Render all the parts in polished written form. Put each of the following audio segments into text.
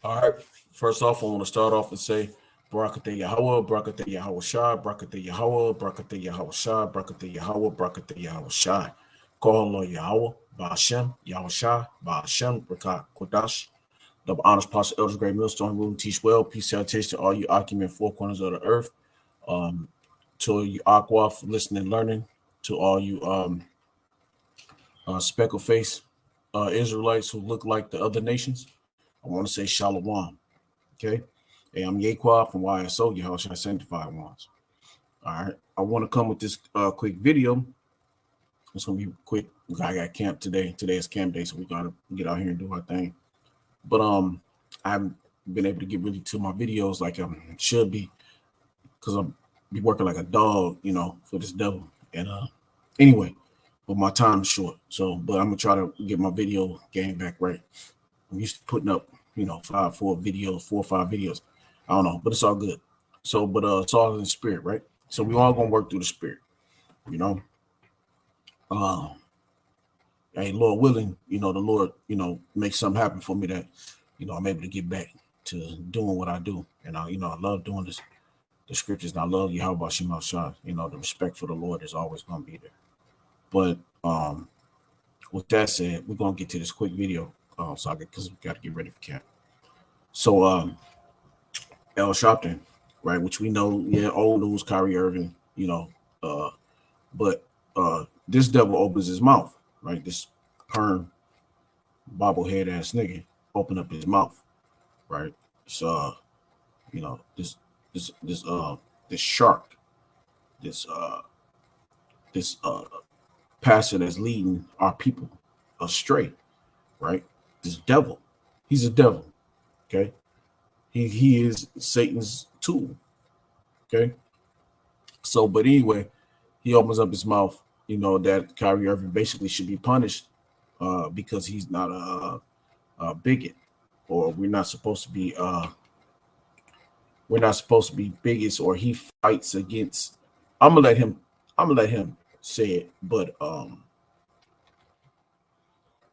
All right. First off, I want to start off and say Barakatah Yahweh, Barakatah Yahweh Shai, Barakatah Yahweh, Barakatah Yahweh Shai, Barakatah Yahweh, Barakatah Yahweh Shai. Call Allah Yahweh, Ba'ashem, Yahweh Shai, Ba'ashem, Rakat Kodash. Double honors, Pastor Elders, Great Millstone, Room, Teach Well. Peace, salutation to all you occupant four corners of the earth. Um, to you Aqua for listening and learning. To all you speckle face Israelites who look like the other nations. I want to say Shalom. Okay. Hey, I'm Yaquab from YSO, Yahushua Sanctified Ones. All right. I want to come with this quick video. It's going to be quick. I got camp today. Today is camp day, so we got to get out here and do our thing. But I haven't been able to get really to my videos like I should be because I'm be working like a dog, for this devil. And anyway, but my time is short. So, but I'm going to try to get my video game back right. I'm used to putting up, 4 or 5 videos. I don't know, but it's all good. So, but it's all in the spirit, right? So we all gonna work through the spirit, you know. Hey, Lord willing, the Lord, make something happen for me that, I'm able to get back to doing what I do. And I love doing this, the scriptures, and I love you. How about Shema Shah? The respect for the Lord is always gonna be there. But with that said, we're gonna get to this quick video, because we got to get ready for camp. So Al Sharpton, right, which we know, old news, Kyrie Irving, but this devil opens his mouth, right? This perm bobblehead ass nigga open up his mouth, right? So this shark, this this pastor that's leading our people astray, right? This devil, he's a devil, okay? He is Satan's tool, okay? So, but anyway, he opens up his mouth, that Kyrie Irving basically should be punished because he's not a bigot, or we're not supposed to be bigots, or he fights against. I'm gonna let him say it, but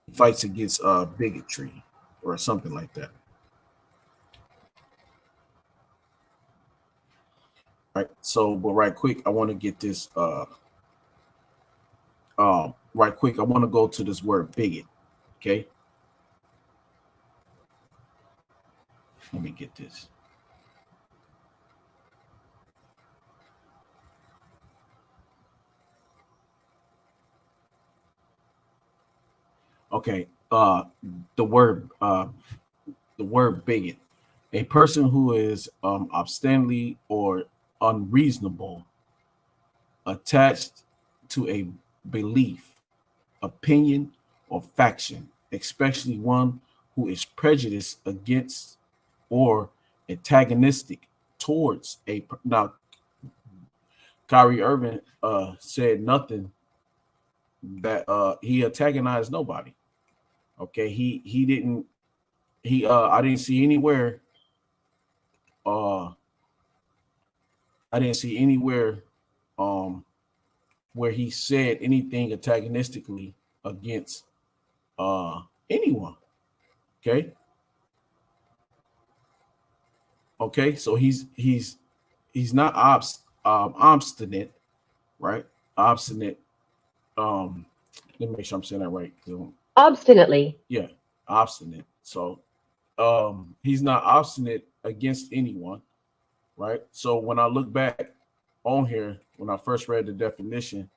he fights against bigotry or something like that. Right. So, but right quick, I want to get this right quick, I want to go to this word bigot. Okay. Let me get this. Okay. The word bigot. A person who is obstinately or unreasonable, attached to a belief, opinion, or faction, especially one who is prejudiced against or antagonistic towards a. Now, Kyrie Irving said nothing that he antagonized nobody. Okay, he didn't. I didn't see anywhere. I didn't see anywhere where he said anything antagonistically against anyone. Okay. Okay, so he's not obstinate, right? Obstinate. Let me make sure I'm saying that right. Obstinately. Yeah, obstinate. So he's not obstinate against anyone, right? So when I look back on here, when I first read the definition,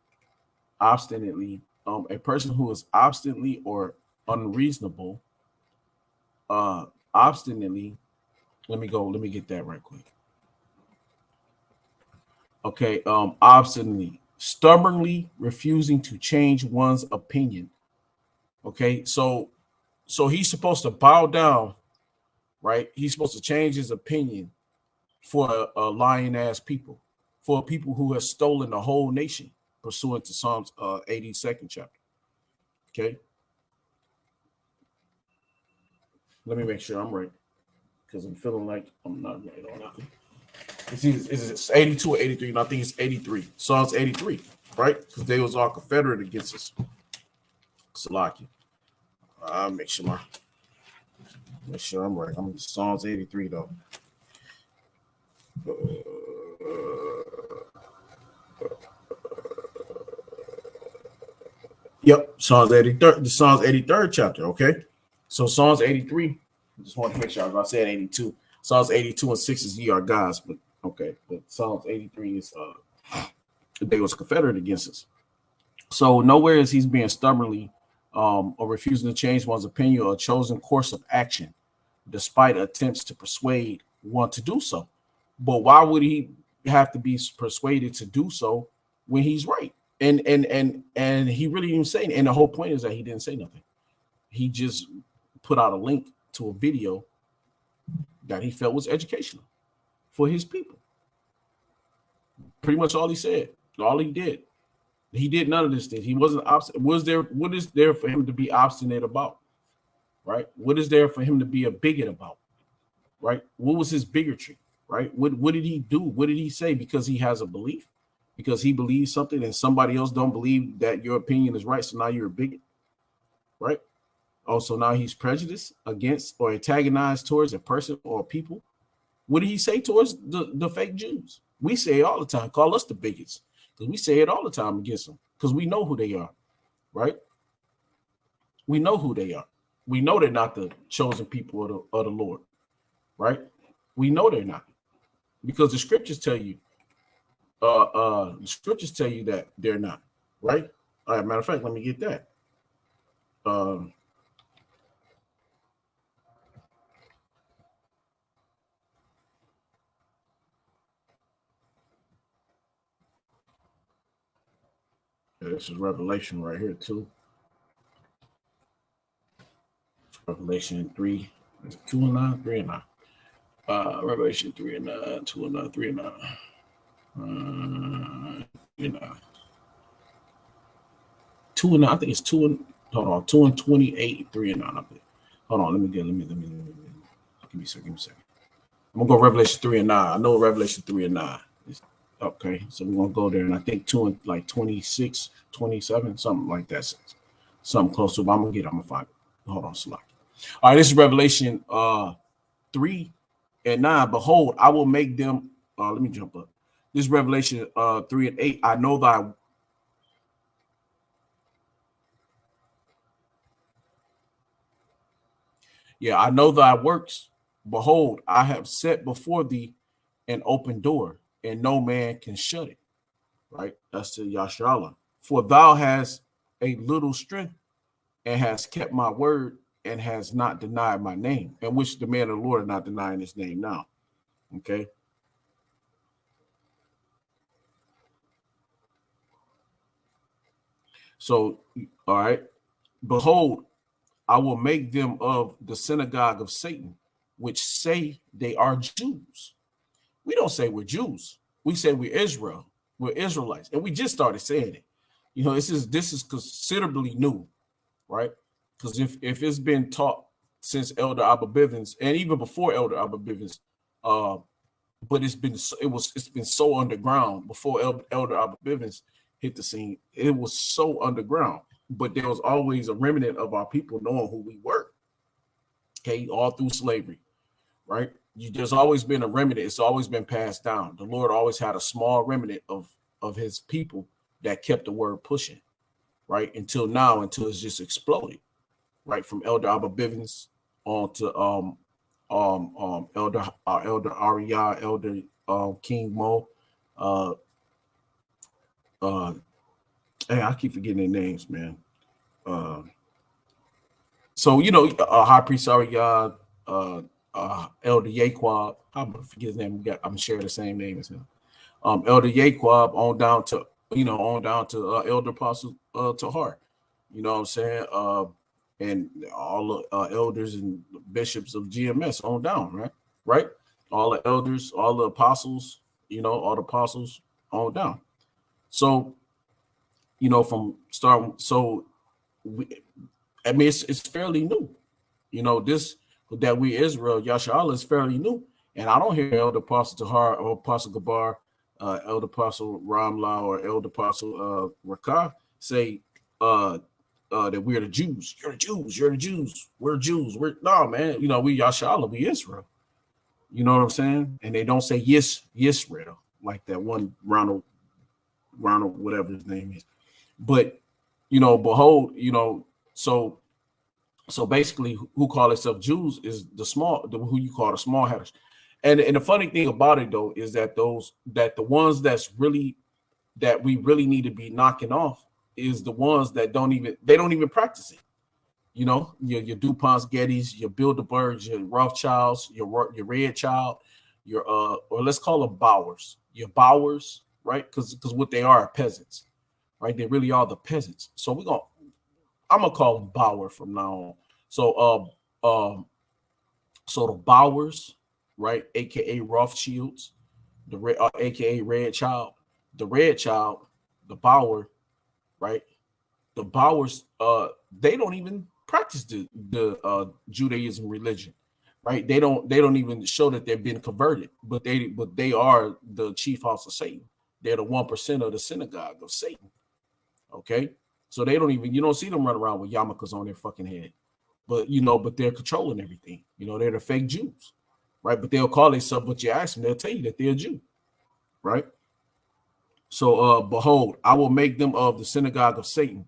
obstinately, a person who is obstinately or unreasonable, obstinately. Let me get that right quick. Okay, obstinately, stubbornly refusing to change one's opinion. Okay, so he's supposed to bow down, right? He's supposed to change his opinion for a lying ass people, for people who have stolen the whole nation, pursuant to Psalms 82nd chapter. Okay, let me make sure I'm right, because I'm feeling like I'm not right on that. It's 82 or 83, and I think it's 83. Psalms 83, right? Because they was all confederate against us. Salaki. I'll make sure Make sure I'm right. I'm Psalms 83 though. Yep, Psalms 83rd, the Psalms 83rd chapter. Okay, so Psalms 83. Just want to make sure I said 82. Psalms 82 and 6 is ye are gods, but okay, but Psalms 83 is they was confederate against us. So nowhere is he's being stubbornly or refusing to change one's opinion or chosen course of action, despite attempts to persuade one to do so. But why would he have to be persuaded to do so when he's right? And he really didn't say. And the whole point is that he didn't say nothing. He just put out a link to a video that he felt was educational for his people. Pretty much all he said, all he did. He did none of this thing. He wasn't obstinate. What is there for him to be obstinate about? Right? What is there for him to be a bigot about? Right? What was his bigotry? Right? What did he do? What did he say? Because he has a belief, because he believes something and somebody else don't believe that your opinion is right. So now you're a bigot. Right? Also, now he's prejudiced against or antagonized towards a person or people. What did he say towards the fake Jews? We say it all the time. Call us the bigots. Because we say it all the time against them. Because we know who they are. Right? We know who they are. We know they're not the chosen people of the Lord. Right? We know they're not. Because the scriptures tell you, that they're not. Right? All right, matter of fact, let me get that. This is Revelation right here too. Revelation 3, 2 and 9, 3 and 9. Revelation 3 and 9, 2 and 9, 3 and 9. 2 and 9. I think it's 2 and 2 and 28, 3 and 9. I think. Hold on, let me give me a second. I'm gonna go Revelation 3 and 9. I know Revelation 3 and 9. Okay, so we're gonna go there, and I think 2 and like 26, 27, something like that. Something close to, but I'm gonna find it. Hold on, Slack. All right, this is Revelation 3 and 9. Behold, I will make them. Let me jump up. This is Revelation 3 and 8. I know thy. Yeah, I know thy works. Behold, I have set before thee an open door, and no man can shut it. Right? That's to Yasharallah. For thou hast a little strength, and has kept my word, and has not denied my name. And which the man of the Lord is not denying his name now. Okay. So, all right. Behold, I will make them of the synagogue of Satan, which say they are Jews. We don't say we're Jews. We say we're Israel. We're Israelites. And we just started saying it. You know, this is considerably new, right? Because if it's been taught since Elder Abba Bivens, and even before Elder Abba Bivens, but it's been so underground before Elder Abba Bivens hit the scene. It was so underground, but there was always a remnant of our people knowing who we were. Okay, all through slavery, right? There's always been a remnant. It's always been passed down. The Lord always had a small remnant of his people that kept the word pushing, right? Until now, until it's just exploded, right? From Elder Abba Bivens on to Elder Arya, Elder King Mo. Hey, I keep forgetting their names, man. So you know, High Priest Arya, Elder Yaquab. I'm gonna forget his name. I'm sharing the same name as him. Elder Yaquab on down to Elder Apostle Tahar. You know what I'm saying? And all the elders and bishops of GMS on down, right? All the elders, all the apostles, you know, all the apostles on down. So, you know, from start, so I mean, it's fairly new. You know, this that we Israel, Yasharallah is fairly new. And I don't hear Elder Apostle Tahar or Apostle Gabar, Elder Apostle Ramla or Elder Apostle Rakah say that we're the Jews. You're the Jews. You're the Jews. We're Jews. No, man. You know, we Yashala, we Israel. You know what I'm saying? And they don't say yes, Yisrael, like that one Ronald, whatever his name is. But you know, behold, you know, so basically, who call themselves Jews is who you call the small hatters. And the funny thing about it though is that the ones that we really need to be knocking off is the ones that don't even practice it. You know, your DuPonts, Gettys, your Bilderbergs, your Rothschilds, your Red Child, your or let's call them Bowers, your Bowers, right? Because what they are peasants, right? They really are the peasants. So I'm gonna call them Bauer from now on. So so the Bowers, right, aka Rothschilds, aka Red Child, the Red Child, the Bauer, right? The Bowers, they don't even practice the Judaism religion, right? They don't even show that they've been converted, but they are the chief house of Satan. They're the 1% of the synagogue of Satan. Okay, so they don't even, you don't see them run around with yarmulkes on their fucking head, but they're controlling everything. You know, they're the fake Jews, right? But they'll call themselves, but you ask them, they'll tell you that they're a Jew, right? So behold, I will make them of the synagogue of Satan,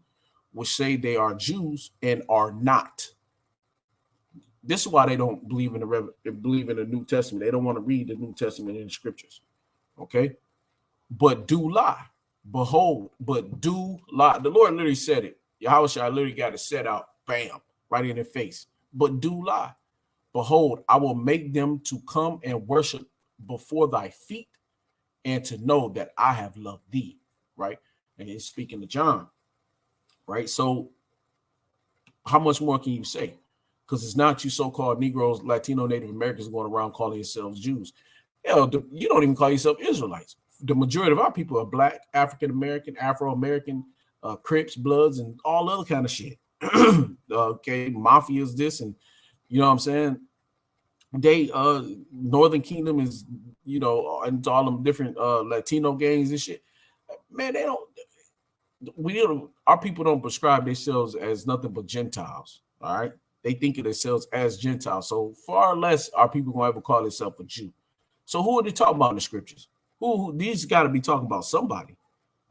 which say they are Jews and are not. This is why they don't believe in the New Testament. They don't want to read the New Testament in the scriptures. Okay, but do lie. Behold, but do lie. The Lord literally said it. Yahushua literally got it set out, bam, right in their face. But do lie. Behold, I will make them to come and worship before thy feet, and to know that I have loved thee. Right, and he's speaking to John. Right, so how much more can you say? Because it's not you so-called Negroes, Latino, Native Americans going around calling yourselves Jews. Hell, you don't even call yourself Israelites. The majority of our people are Black, African American, Afro American, Crips, Bloods, and all other kind of shit. Okay, mafia is this, and you know what I'm saying. They Northern Kingdom is, you know, and all them different Latino gangs and shit. Man, they don't. Our people don't prescribe themselves as nothing but Gentiles. All right, they think of themselves as Gentiles. So far less are people gonna ever call themselves a Jew. So who are they talking about in the scriptures? Who these got to be talking about somebody.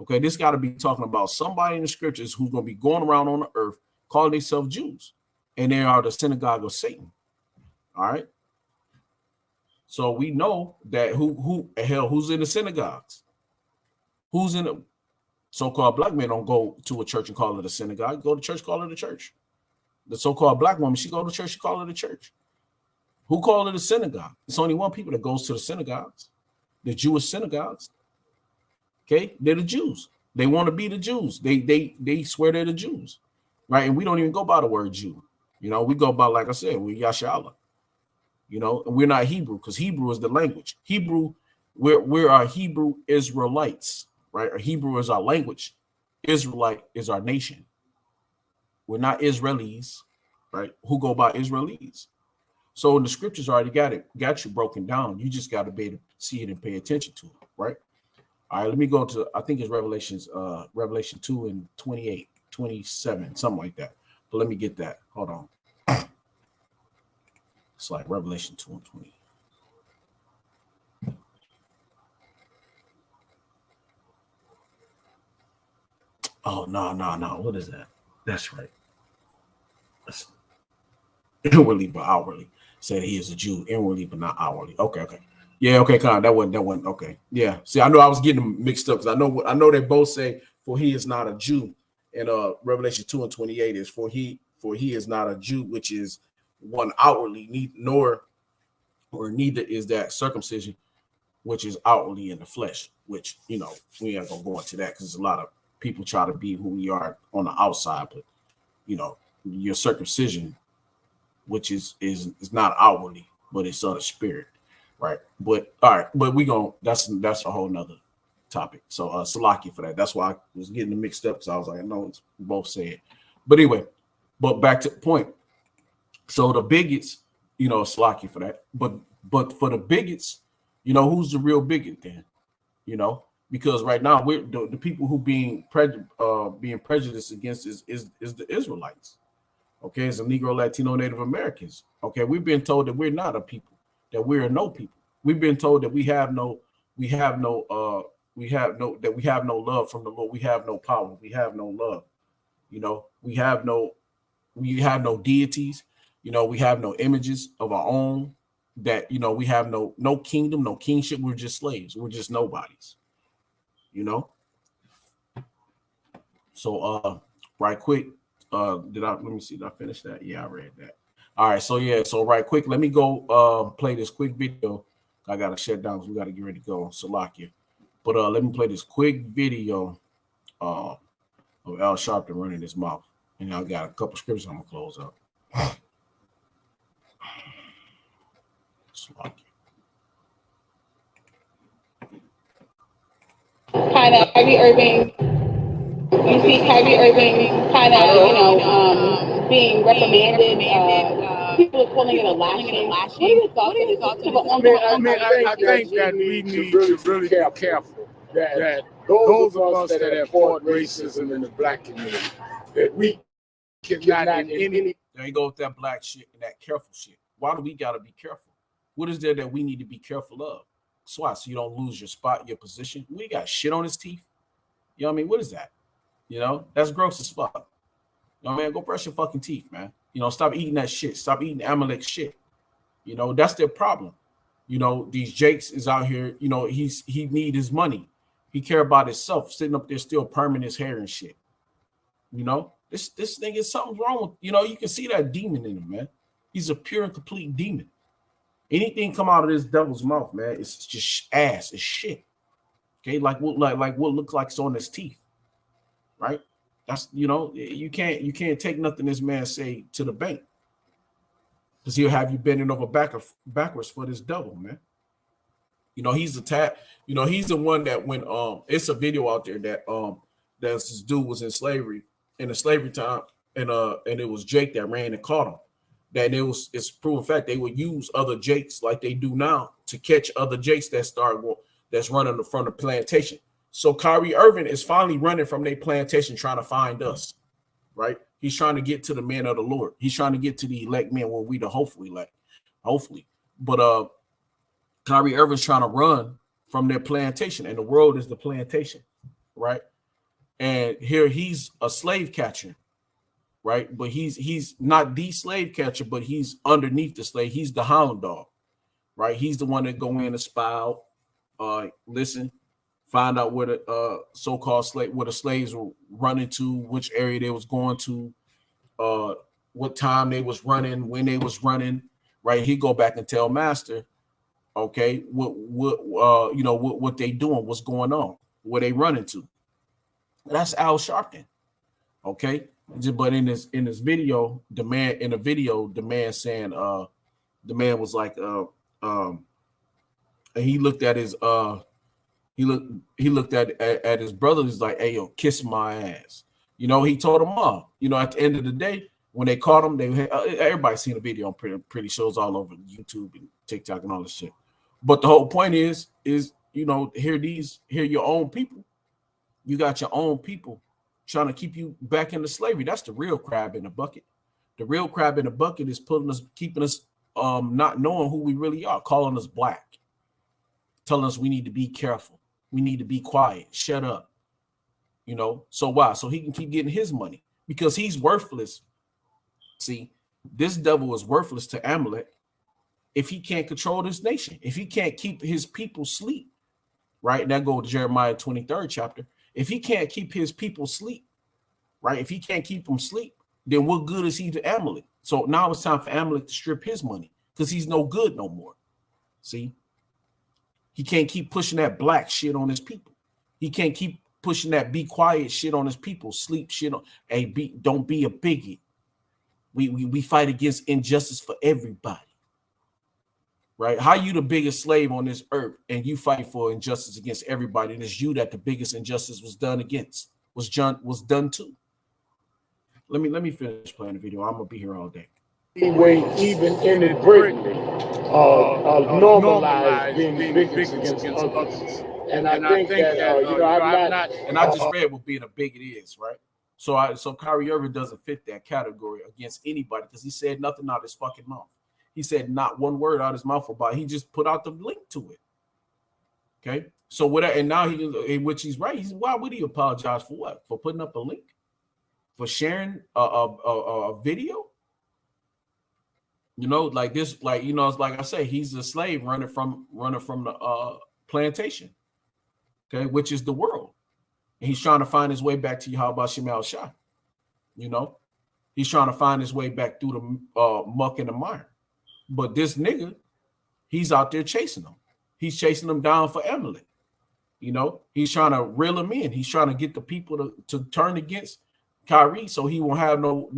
Okay, this got to be talking about somebody in the scriptures who's gonna be going around on the earth calling themselves Jews, and they are the synagogue of Satan. All right. So we know that who's in the synagogues? Who's in the so-called black men don't go to a church and call it a synagogue. Go to church, call it a church. The so-called black woman, she go to church, she call it a church. Who call it a synagogue? It's only one people that goes to the synagogues, the Jewish synagogues. Okay, they're the Jews. They want to be the Jews. They swear they're the Jews, right? And we don't even go by the word Jew. You know, we go by, like I said, we're Yashala. You know, and we're not Hebrew, because Hebrew is the language. Hebrew, we're our Hebrew Israelites. Right? Or Hebrew is our language. Israelite is our nation. We're not Israelis, right? Who go by Israelis. So in the scriptures already got you broken down. You just got to be able to see it and pay attention to it, right? All right, let me go to, I think it's Revelation 2 and 28, 27, something like that. But let me get that. Hold on. It's like Revelation 2 and 20. Oh, no. What is that? That's right. That's inwardly but outwardly. Said he is a Jew, inwardly but not outwardly. Okay. Yeah, okay, Con. That wasn't okay. Yeah. See, I know I was getting them mixed up, because I know they both say, for he is not a Jew. And Revelation 2 and 28 is for he is not a Jew, which is one outwardly, neither is that circumcision, which is outwardly in the flesh, which, you know, we ain't gonna go into that, because a lot of people try to be who we are on the outside, but you know, your circumcision, which is not outwardly, but it's of the spirit, right? But all right, but that's a whole nother topic. So Salaki for that. That's why I was getting them mixed up, because I was like, no, it's both said. But anyway, but back to the point. So the bigots, you know, Salaki for that. But for the bigots, you know, who's the real bigot then? You know, because right now we're the people who being prejudiced against is the Israelites. Okay, it's the Negro, Latino, Native Americans. Okay, we've been told that we're not a people, that we're no people. We've been told that we have no love from the Lord. We have no power. We have no love. You know, we have no deities. You know, we have no images of our own. That, you know, we have no kingdom, no kingship. We're just slaves. We're just nobodies. You know. So right quick, let me see, did I finish that? Yeah, I read that. All right, so right quick, let me go play this quick video. I gotta shut down because we gotta get ready to go on Salakia. But let me play this quick video of Al Sharpton running his mouth. And I got a couple scriptures I'm gonna close up. Salakia. Kind of Kyrie Irving. You see Kyrie Irving kind of, being reprimanded. People are calling it a lashing. What are your thoughts on that? I think that we need to really be careful that those of us that have fought racism in the black community, that we cannot in any. There you go with that black shit and that careful shit. Why do we gotta be careful? What is there that we need to be careful of? So you don't lose your spot, your position. We got shit on his teeth. You know what I mean? What is that? You know, that's gross as fuck. You know what I mean? Go brush your fucking teeth, man. You know, stop eating that shit. Stop eating Amalek shit. You know, that's their problem. You know, these Jakes is out here, you know, he need his money. He care about himself, sitting up there still perming his hair and shit. You know, this thing is something wrong with, you know, you can see that demon in him, man. He's a pure and complete demon. Anything come out of this devil's mouth, man, it's just ass, it's shit. Okay, like what looks like it's on his teeth, right? That's, you know, you can't take nothing this man say to the bank, because he'll have you bending over backwards for this devil, man. You know, he's he's the one that when it's a video out there that this dude was in slavery in the slavery time, and it was Jake that ran and caught him. That it's proven fact they would use other Jakes like they do now to catch other Jakes that's running from the plantation. So Kyrie Irving is finally running from their plantation, trying to find us, right? He's trying to get to the men of the Lord. He's trying to get to the elect men, where we the hopefully elect, hopefully. But Kyrie Irving's trying to run from their plantation, and the world is the plantation, right? And here he's a slave catcher, right? But he's not the slave catcher, but he's underneath the slave. He's the hound dog, right? He's the one that go in and spy out, listen, find out where the so-called where the slaves were running to, which area they was going to, what time they was running, when they was running, right? He go back and tell master, okay, what they doing, what's going on, where they running to. That's Al Sharpton, okay. But in this video, the man saying, the man was like, and he looked at his he looked at his brother. He's like, hey, yo, kiss my ass. You know, he told him off. You know, at the end of the day, when they caught him, everybody's seen the video on pretty shows all over YouTube and TikTok and all this shit. But the whole point is you know, hear your own people. You got your own people trying to keep you back into slavery. That's the real crab in the bucket. The real crab in the bucket is keeping us not knowing who we really are, calling us black, telling us we need to be careful, we need to be quiet, shut up. You know, so why? So he can keep getting his money, because he's worthless. See, this devil is worthless to Amalek if he can't control this nation, if he can't keep his people sleep, right? And that goes to Jeremiah 23rd chapter. If he can't keep his people sleep, right? If he can't keep them sleep, then what good is he to Amalek? So now it's time for Amalek to strip his money, because he's no good no more. See, he can't keep pushing that black shit on his people. He can't keep pushing that be quiet shit on his people, sleep shit on. Hey, don't be a bigot. We fight against injustice for everybody. Right? How you the biggest slave on this earth and you fight for injustice against everybody, and it's you that the biggest injustice was done against, was done to. Let me finish playing the video. I'm gonna be here all day. way, even inadvertently, normalize being bigots against others. And I think that, I'm not. And I just read what being a bigot is, right? So Kyrie Irving doesn't fit that category against anybody because he said nothing out of his fucking mouth. He said not one word out of his mouth about it. He just put out the link to it. Okay. So whatever, and now which he's right. Why would he apologize for what? For putting up a link? For sharing a video? You know, like this, like, you know, it's like I say, he's a slave running from the plantation, okay, which is the world. And he's trying to find his way back to Yahweh Shem El Shai. You know, he's trying to find his way back through the muck and the mire. But this nigga, he's out there chasing them. He's chasing them down for Amalek. You know, he's trying to reel them in. He's trying to get the people to turn against Kyrie, so he won't have no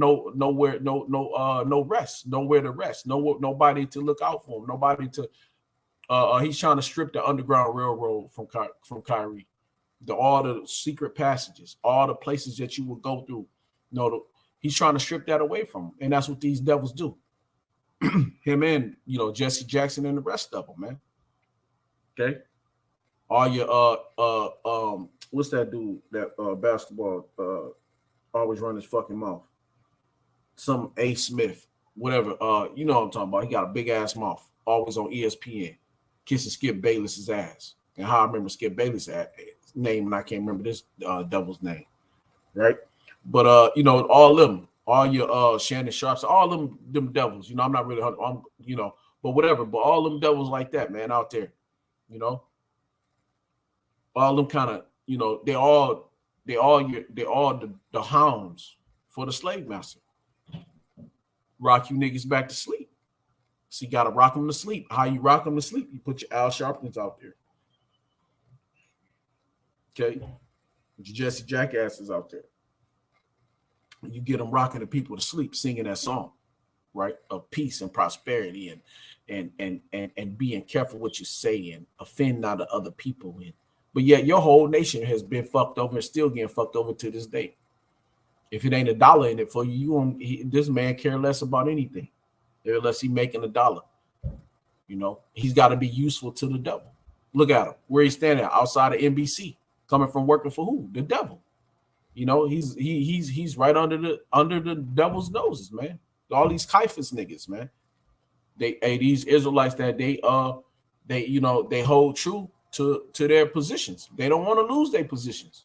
rest, nowhere to rest, nobody to look out for him, nobody to. He's trying to strip the Underground Railroad from Kyrie, all the secret passages, all the places that you will go through. He's trying to strip that away from him, and that's what these devils do. Him and Jesse Jackson and the rest of them, man. Okay, all your what's that dude that basketball always run his fucking mouth? Some A. Smith, whatever. You know what I'm talking about. He got a big ass mouth. Always on ESPN, kissing Skip Bayless's ass. And how I remember Skip Bayless's name, and I can't remember this devil's name, right? But all of them, all your Shannon Sharps, all them devils. I'm not really, but whatever. But all them devils like that, man, out there, all them kind of, they all the hounds for the slave master. Rock you niggas back to sleep. So you gotta rock them to sleep. How you rock them to sleep? You put your Al Sharptons out there. Okay, put your Jesse Jackasses out there. You get them rocking the people to sleep, singing that song, right? Of peace and prosperity and being careful what you say and offend not the other people. But yet your whole nation has been fucked over and still getting fucked over to this day. If it ain't a dollar in it for you, this man care less about anything unless he making a dollar. He's got to be useful to the devil. Look at him, where he's standing outside of NBC, coming from working for who? The devil. He's right under the devil's noses, man. All these Caiaphas niggas, man. These Israelites that they hold true to their positions. They don't want to lose their positions.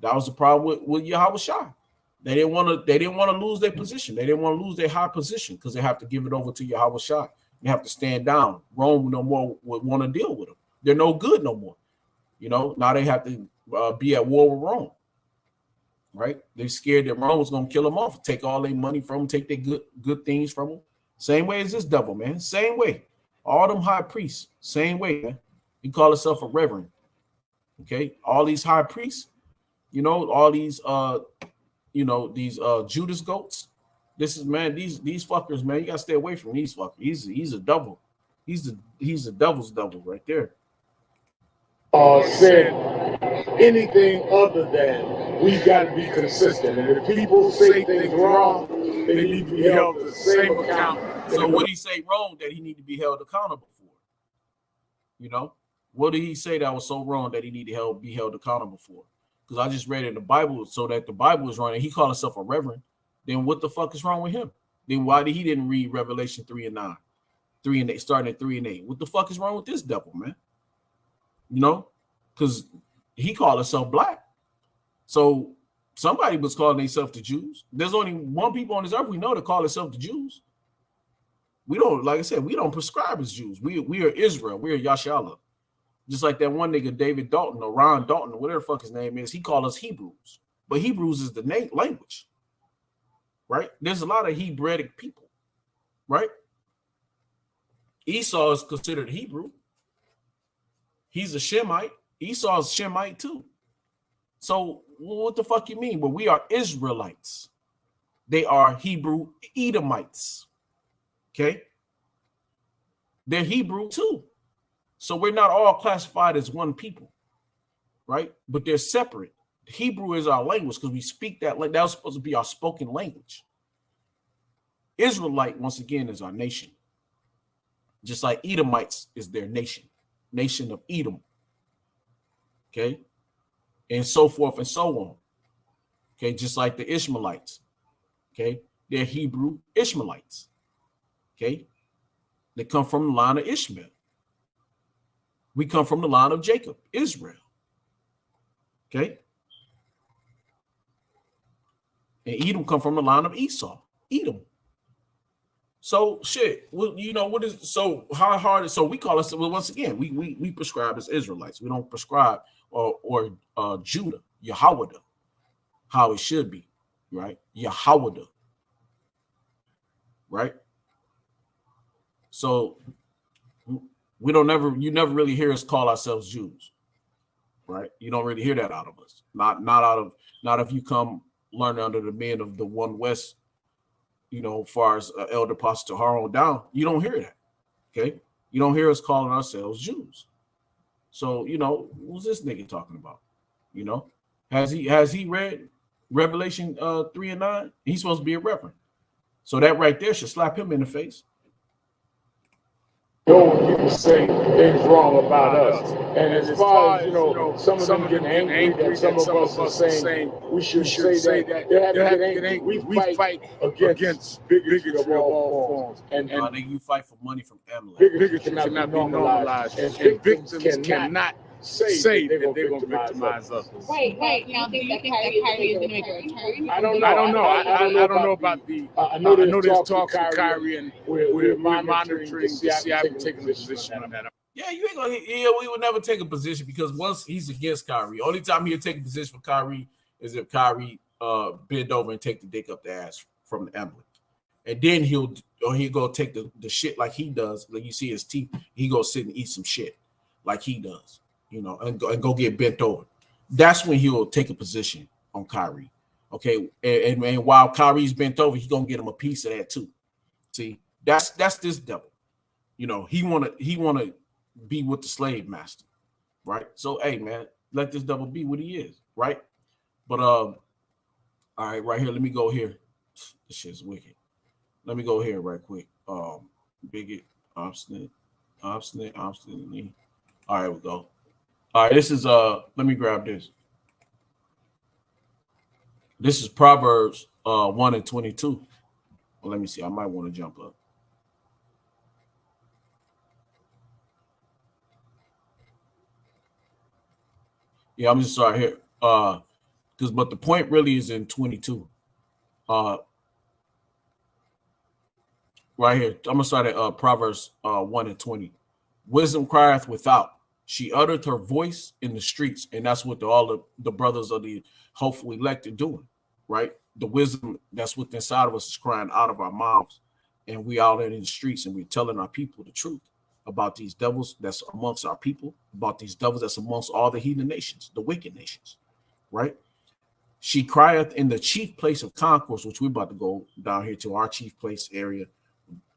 That was the problem with Yahweh Shai. They didn't want to lose their position. They didn't want to lose their high position because they have to give it over to Yahweh Shai. They have to stand down. Rome no more would want to deal with them. They're no good no more. Now they have to be at war with Rome. Right? They're scared that Rome was going to kill them off, take all their money from them, take their good things from them. Same way as this devil, man. Same way. All them high priests, same way, man. He call himself a reverend. Okay, all these high priests, all these these Judas goats. This is, man, these fuckers, man. You gotta stay away from these fuckers. He's a devil. He's a devil's devil right there. Said anything other than we got to be consistent, and if people say things wrong, they need to be held to the same account. So what did he say wrong that he need to be held accountable for? What did he say that was so wrong that he need to be held accountable for? Because I just read in the Bible, so that the Bible is wrong, and he called himself a reverend. Then what the fuck is wrong with him? Then why did he didn't read Revelation 3 and 9, 3 and 8, starting at 3 and 8? What the fuck is wrong with this devil, man? Because he called himself black. So somebody was calling themselves the Jews. There's only one people on this earth we know that call themselves the Jews. We don't, like I said, we don't prescribe as Jews. We are Israel. We are Yashala. Just like that one nigga, David Dalton or Ron Dalton, or whatever the fuck his name is, he called us Hebrews. But Hebrews is the language, right? There's a lot of Hebraic people, right? Esau is considered Hebrew. He's a Shemite. Esau is Shemite too. So what the fuck you mean? But we are Israelites. They are Hebrew Edomites. Okay? They're Hebrew too. So we're not all classified as one people, right? But they're separate. Hebrew is our language because we speak that. That was supposed to be our spoken language. Israelite, once again, is our nation. Just like Edomites is their nation, nation of Edom. Okay. And so forth and so on. Okay. Just like the Ishmaelites. Okay. They're Hebrew Ishmaelites. Okay. They come from the line of Ishmael. We come from the line of Jacob, Israel. Okay. And Edom come from the line of Esau, Edom. So shit, well, you know what is so how hard is so we call us, well, once again, we prescribe as Israelites. We don't prescribe or Judah, Yahweh, how it should be, right? Yahweh, right? So we don't you never really hear us call ourselves Jews, right? You don't really hear that out of us. Not if you come learn under the men of the One West, you know, as far as Elder Pastor Harold down, you don't hear that. Okay. You don't hear us calling ourselves Jews. So, you know, who's this nigga talking about? You know, has he read Revelation 3 and 9? He's supposed to be a reverend. So that right there should slap him in the face. When people say things wrong about us. And as far as, you know, some of them getting angry that some of us are saying we should say that, they have to get angry. We fight against bigotry of all forms. And you fight for money from Amalek. bigotry cannot be normalized. And victims cannot say that they're going to victimize us. Wait, now do you think that Kyrie is going to make a return? I don't know. I don't know about the. I know there's talk with Kyrie, and we're monitoring to see how we take a position on that. Yeah, you ain't gonna. Yeah, we would never take a position because once he's against Kyrie, only time he'll take a position for Kyrie is if Kyrie bend over and take the dick up the ass from the Amalek, and then he'll go take the shit like he does. Like you see his teeth, he go sit and eat some shit like he does. You know, and go get bent over. That's when he'll take a position on Kyrie. Okay, and while Kyrie's bent over, he's gonna get him a piece of that too. See, that's this devil. You know, he wanna be with the slave master, right? So hey man, let this devil be what he is, right? But all right, right here, let me go here. This shit's wicked. Let me go here right quick. Bigot, obstinate. All right, we go. All right, this is let me grab this. This is Proverbs 1 and 22. Well, let me see. I might want to jump up. Yeah, I'm just sorry here. But the point really is in 22. Right here. I'm gonna start at Proverbs 1 and 20. Wisdom crieth without. She uttered her voice in the streets, and that's what all the brothers of the hopeful elect are doing, right? The wisdom that's within inside of us is crying out of our mouths, and we out in the streets, and we're telling our people the truth about these devils that's amongst our people, about these devils that's amongst all the heathen nations, the wicked nations, right? She crieth in the chief place of concourse, which we're about to go down here to our chief place area.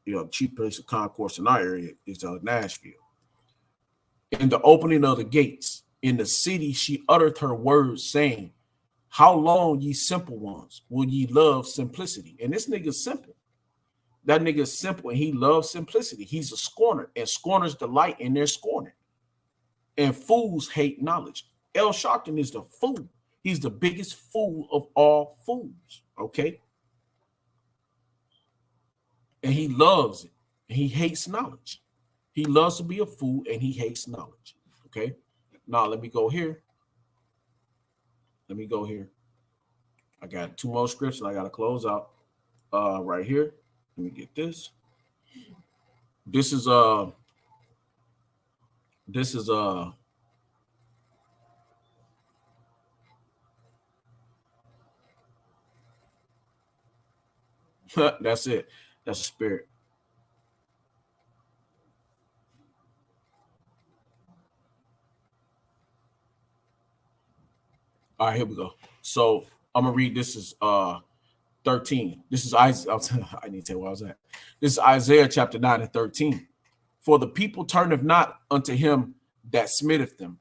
You know, chief place of concourse in our area is Nashville. In the opening of the gates in the city, she uttered her words, saying, "How long, ye simple ones, will ye love simplicity?" And this nigga's simple. That nigga's simple, and he loves simplicity. He's a scorner, and scorners delight in their scorning. And fools hate knowledge. El Sharpton is the fool. He's the biggest fool of all fools. Okay, and he loves it. He hates knowledge. He loves to be a fool and he hates knowledge. Okay. Now let me go here. I got 2 more scripts and I got to close out right here. Let me get this. This is that's it. That's a spirit. All right, here we go. So I'm gonna read this is 13. This is Isaiah. I need to tell where I was at. This is Isaiah chapter 9 and 13. For the people turneth not unto him that smiteth them,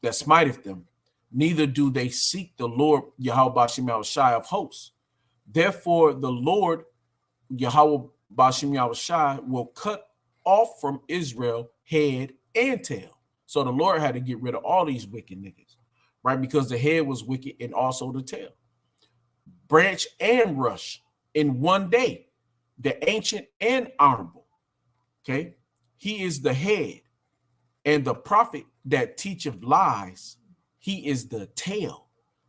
that smiteth them, neither do they seek the Lord Yahweh Shai of hosts. Therefore the Lord Yahweh Bashim Yahushai will cut off from Israel head and tail. So the Lord had to get rid of all these wicked niggas, right? Because the head was wicked and also the tail. Branch and rush in one day, the ancient and honorable. Okay, he is the head, and the prophet that teacheth lies, he is the tail,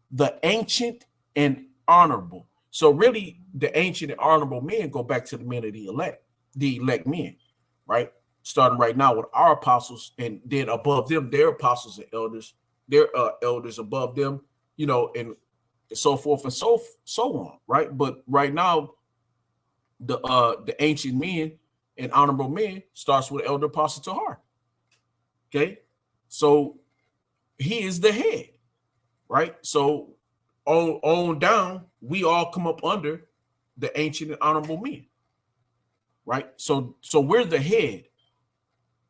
the ancient and honorable. So really, the ancient and honorable men go back to the men of the elect men, right? Starting right now with our apostles, and then above them, their apostles and elders, their elders above them, you know, and so forth and so on, right? But right now, the ancient men and honorable men starts with elder apostle Tahar. Okay, so he is the head, right? So on down, we all come up under the ancient and honorable men, right? So we're the head,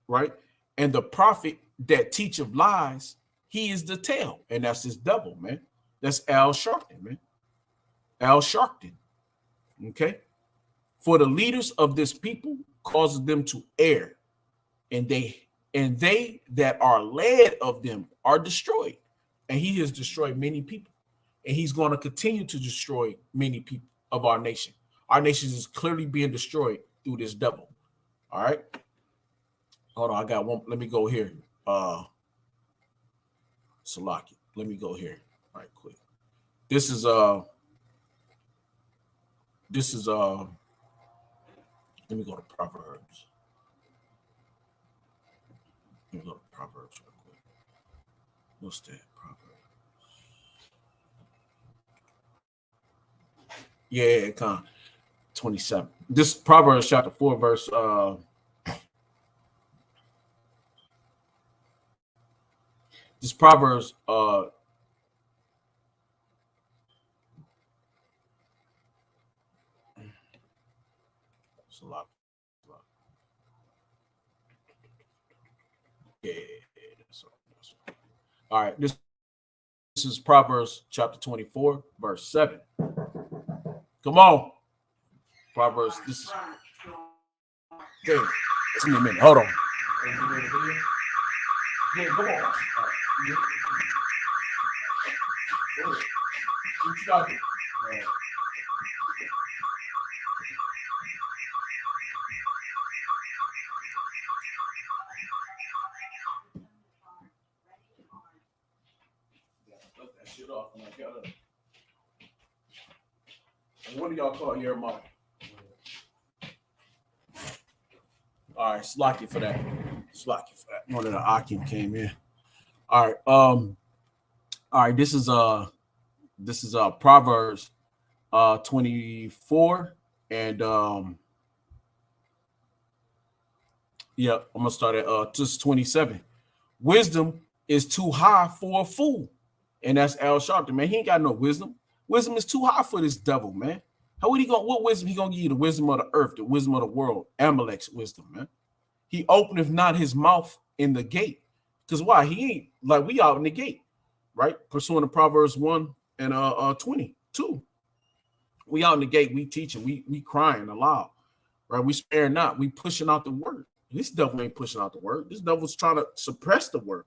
right? And the prophet that teacheth lies, he is the tail, and that's his devil, man. That's Al Sharpton, man. Al Sharpton. Okay. For the leaders of this people causes them to err, and they that are led of them are destroyed. And he has destroyed many people, and he's going to continue to destroy many people of our nation. Our nation is clearly being destroyed through this devil. All right. Hold on, I got one. Let me go here. Salaki. Let me go here right quick. This is let me go to Proverbs. Let me go to Proverbs real quick. What's that? Proverbs. Yeah, come 27. This Proverbs chapter 4, verse this Proverbs it's a lot. Yeah, that's right. All right, this is Proverbs chapter 24, verse 7. Come on. Proverbs, this is okay. Give me a minute. Hold on. Yeah, come on. What you got here? Cut that shit off when I got up. And what do y'all call your mic? All right, Slacky for that. Slacky for that. One of the Akim came in. All right. All right. This is Proverbs 24, and yeah, I'm gonna start at just 27. Wisdom is too high for a fool, and that's Al Sharpton, man. He ain't got no wisdom. Wisdom is too high for this devil, man. What wisdom he gonna give you? The wisdom of the earth, the wisdom of the world, Amalek's wisdom, man. He openeth not his mouth in the gate. Because why? He ain't like we out in the gate, right? Pursuing the Proverbs 1 and 22. We out in the gate, we teaching, we crying aloud, right? We spare not, we pushing out the word. This devil ain't pushing out the word. This devil's trying to suppress the word.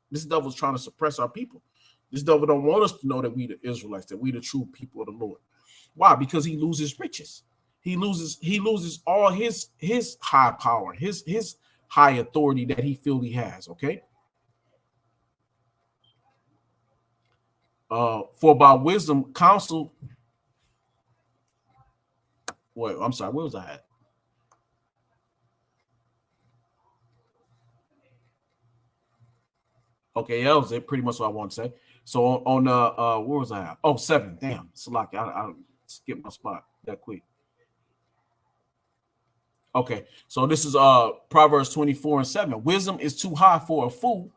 This devil's trying to suppress our people. This devil don't want us to know that we the Israelites, that we the true people of the Lord. Why? Because he loses riches. He loses all his high power, his high authority that he feel he has. Okay. For by wisdom, counsel. Wait, I'm sorry. Where was I at? Okay, that was it. Pretty much what I want to say. So on where was I at? Oh, 7. Damn, Salaki. I skipped my spot that quick. Okay, so this is Proverbs 24 and 7. Wisdom is too high for a fool.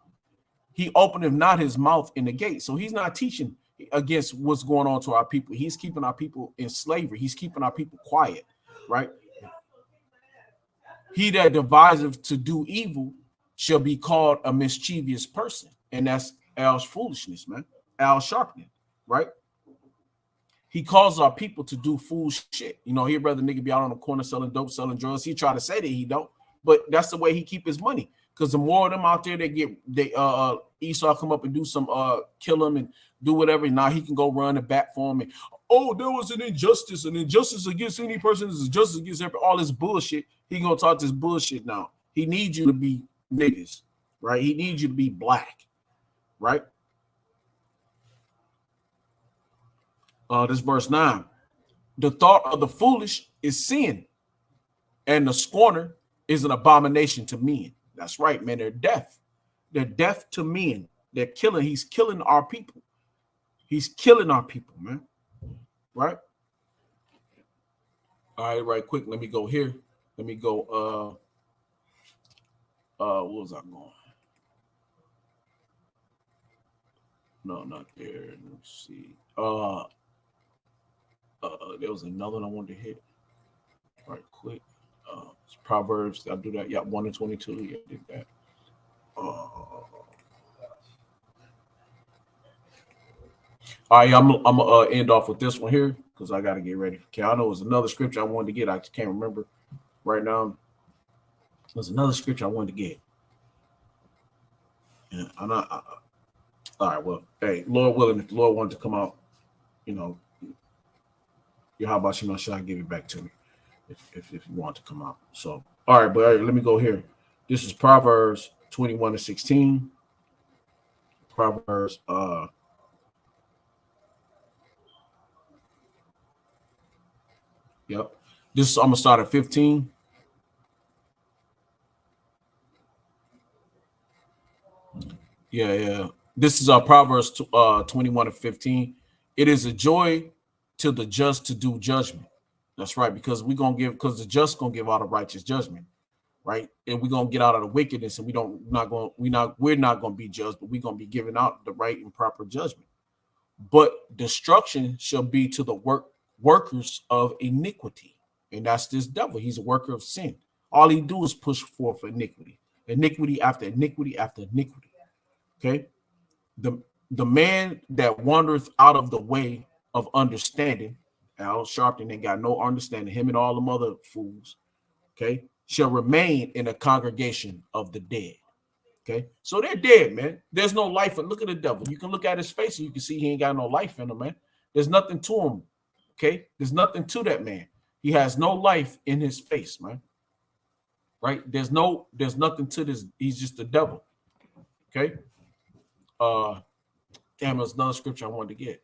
He openeth not his mouth in the gate. So he's not teaching against what's going on to our people. He's keeping our people in slavery. He's keeping our people quiet, right? He that deviseth to do evil shall be called a mischievous person. And that's Al's foolishness, man. Al Sharpton, right? he causes our people to do foolish shit. You know, he'd rather nigga be out on the corner selling dope, selling drugs. He try to say that he don't, but that's the way he keep his money. Because the more of them out there, Esau come up and do some kill him and do whatever. Now he can go run a bat for him. And, oh, there was an injustice against any person is justice against all this bullshit. He gonna talk this bullshit now. He needs you to be niggas, right? He needs you to be black, right? This verse 9. The thought of the foolish is sin, and the scorner is an abomination to men. That's right, man. They're deaf. They're deaf to men. They're killing. He's killing our people. He's killing our people, man. Right? All right, right quick. Let me go here. Let me go. What was I going? No, not there. Let me see. There was another one I wanted to hit. Right quick. It's Proverbs. I'll do that. Yeah, 1 and 22. Yeah, I did that. All right, I'm gonna end off with this one here because I got to get ready. Okay, I know it was another scripture I wanted to get. I just can't remember right now. There's another scripture I wanted to get. Yeah, I'm not. All right, well, hey, Lord willing, if the Lord wanted to come out, you know, how about you? Should I give it back to me if you want to come out? So, all right, but all right, let me go here. This is Proverbs 21 and 16. Proverbs Yep. This I'm gonna start at 15. Yeah. This is Proverbs 21 and 15. It is a joy to the just to do judgment. That's right, because the just gonna give out a righteous judgment, right? And we're gonna get out of the wickedness, and we're not gonna be judged, but we're gonna be giving out the right and proper judgment. But destruction shall be to the workers of iniquity, and that's this devil. He's a worker of sin. All he do is push forth iniquity after iniquity after iniquity. Okay, the man that wandereth out of the way of understanding, Al Sharpton ain't got no understanding, him and all them other fools, okay, shall remain in a congregation of the dead. Okay, so they're dead, man. There's no life. And look at the devil. You can look at his face and you can see he ain't got no life in him, man. There's nothing to him. Okay, there's nothing to that man. He has no life in his face, man. Right? There's nothing to this. He's just the devil. Okay. Damn, there's another scripture I wanted to get.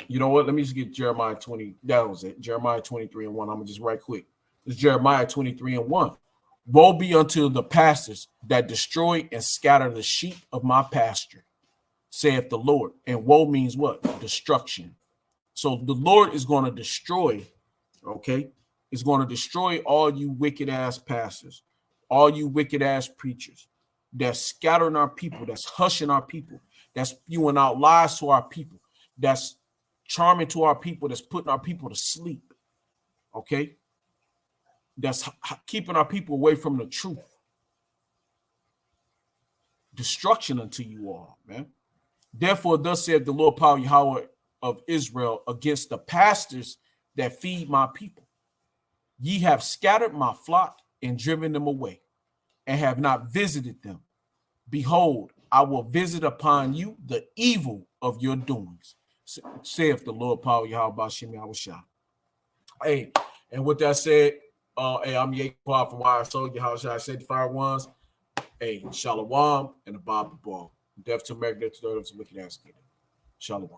You know what? Let me just get Jeremiah 20. That was it. Jeremiah 23 and 1. I'm gonna just right quick. It's Jeremiah 23 and 1. Woe be unto the pastors that destroy and scatter the sheep of my pasture, saith the Lord. And woe means what? Destruction. So the Lord is going to destroy, okay? Is going to destroy all you wicked ass pastors, all you wicked ass preachers that's scattering our people, that's hushing our people, that's spewing out lies to our people, that's charming to our people, that's putting our people to sleep, okay? That's keeping our people away from the truth. Destruction unto you all, man. Therefore, thus saith the Lord power Yahweh of Israel against the pastors that feed my people. Ye have scattered my flock and driven them away, and have not visited them. Behold, I will visit upon you the evil of your doings, saith the Lord power Yahweh Bashim Yahushua. Hey, and with that said, hey, I'm Yaquab from YSO, Yahushua Sanctified Ones. Hey, Shalom and the Bible Ball. Death to America, death to the wicked ass kid. Shalom.